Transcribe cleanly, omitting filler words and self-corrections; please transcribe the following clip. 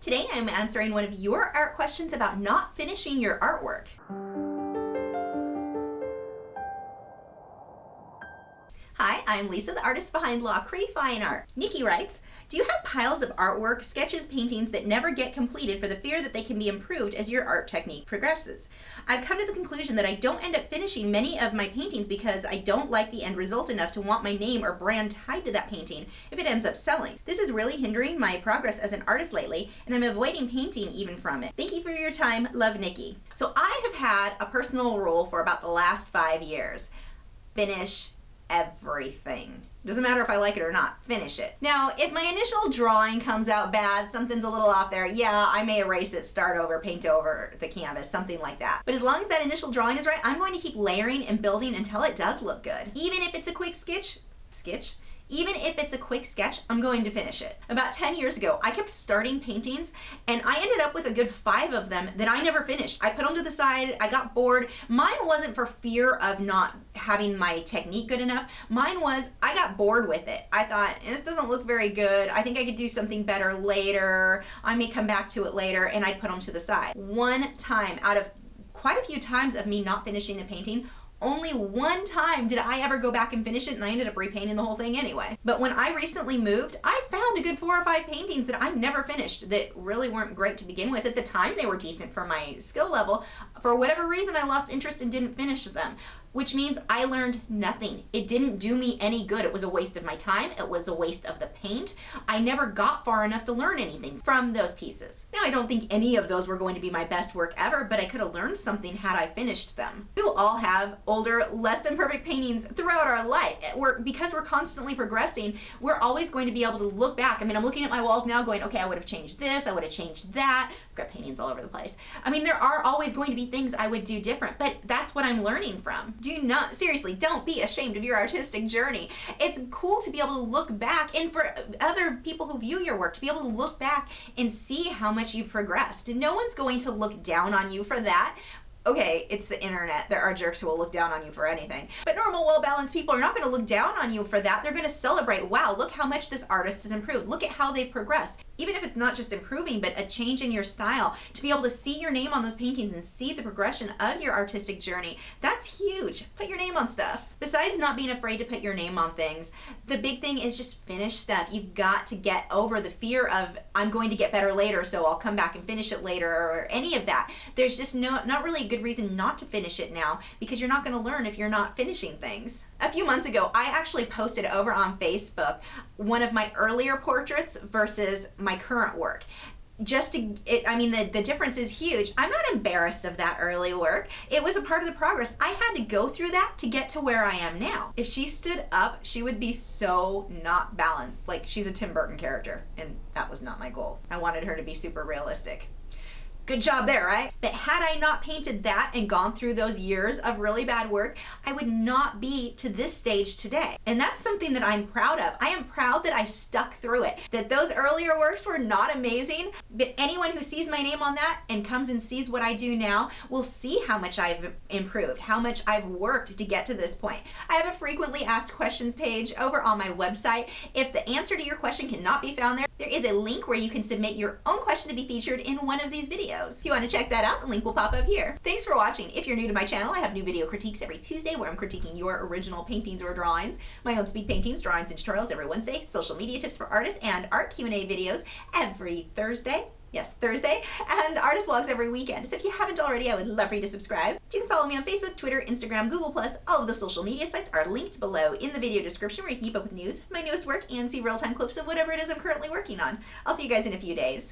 Today I'm answering one of your art questions about not finishing your artwork. Hi, I'm Lisa, the artist behind Lachri Fine Art. Nikki writes, do you have piles of artwork, sketches, paintings that never get completed for the fear that they can be improved as your art technique progresses? I've come to the conclusion that I don't end up finishing many of my paintings because I don't like the end result enough to want my name or brand tied to that painting if it ends up selling. This is really hindering my progress as an artist lately, and I'm avoiding painting even from it. Thank you for your time. Love, Nikki. So I have had a personal rule for about the last 5 years. Finish everything. Doesn't matter if I like it or not, finish it. Now, if my initial drawing comes out bad, something's a little off there, yeah, I may erase it, start over, paint over the canvas, something like that. But as long as that initial drawing is right, I'm going to keep layering and building until it does look good. Even if it's a quick even if it's a quick sketch, I'm going to finish it. About 10 years ago, I kept starting paintings and I ended up with a good 5 of them that I never finished. I put them to the side, I got bored. Mine wasn't for fear of not having my technique good enough. Mine was, I got bored with it. I thought, this doesn't look very good. I think I could do something better later. I may come back to it later, and I'd put them to the side. One time out of quite a few times of me not finishing a painting, only one time did I ever go back and finish it, and I ended up repainting the whole thing anyway. But when I recently moved, I found a good 4 or 5 paintings that I've never finished that really weren't great to begin with. At the time, they were decent for my skill level. For whatever reason, I lost interest and didn't finish them, which means I learned nothing. It didn't do me any good. It was a waste of my time. It was a waste of the paint. I never got far enough to learn anything from those pieces. Now, I don't think any of those were going to be my best work ever, but I could have learned something had I finished them. We will all have older, less than perfect paintings throughout our life. Because we're constantly progressing, we're always going to be able to look back. I mean, I'm looking at my walls now going, okay, I would have changed this, I would have changed that. I've got paintings all over the place. I mean, there are always going to be things I would do different, but that's what I'm learning from. Seriously, don't be ashamed of your artistic journey. It's cool to be able to look back, and for other people who view your work, to be able to look back and see how much you've progressed. No one's going to look down on you for that. Okay, it's the internet. There are jerks who will look down on you for anything. But normal, well-balanced people are not going to look down on you for that. They're going to celebrate, wow, look how much this artist has improved. Look at how they've progressed. Even if it's not just improving, but a change in your style, to be able to see your name on those paintings and see the progression of your artistic journey, that's huge. Put your name on stuff. Besides not being afraid to put your name on things, the big thing is just finish stuff. You've got to get over the fear of, I'm going to get better later, so I'll come back and finish it later, or any of that. There's just not really a good reason not to finish it now, because you're not going to learn if you're not finishing things. A few months ago, I actually posted over on Facebook one of my earlier portraits versus my current work. The difference is huge. I'm not embarrassed of that early work. It was a part of the progress. I had to go through that to get to where I am now. If she stood up, she would be so not balanced. Like, she's a Tim Burton character, and that was not my goal. I wanted her to be super realistic. Good job there, right? But had I not painted that and gone through those years of really bad work, I would not be to this stage today. And that's something that I'm proud of. I am proud that I stuck through it, that those earlier works were not amazing, but anyone who sees my name on that and comes and sees what I do now will see how much I've improved, how much I've worked to get to this point. I have a frequently asked questions page over on my website. If the answer to your question cannot be found there, there is a link where you can submit your own question to be featured in one of these videos. If you want to check that out, the link will pop up here. Thanks for watching. If you're new to my channel, I have new video critiques every Tuesday where I'm critiquing your original paintings or drawings, my own speed paintings, drawings, and tutorials every Wednesday, social media tips for artists, and art Q&A videos every Thursday. Yes, Thursday, and artist vlogs every weekend. So if you haven't already, I would love for you to subscribe. You can follow me on Facebook, Twitter, Instagram, Google+. All of the social media sites are linked below in the video description where you can keep up with news, my newest work, and see real-time clips of whatever it is I'm currently working on. I'll see you guys in a few days.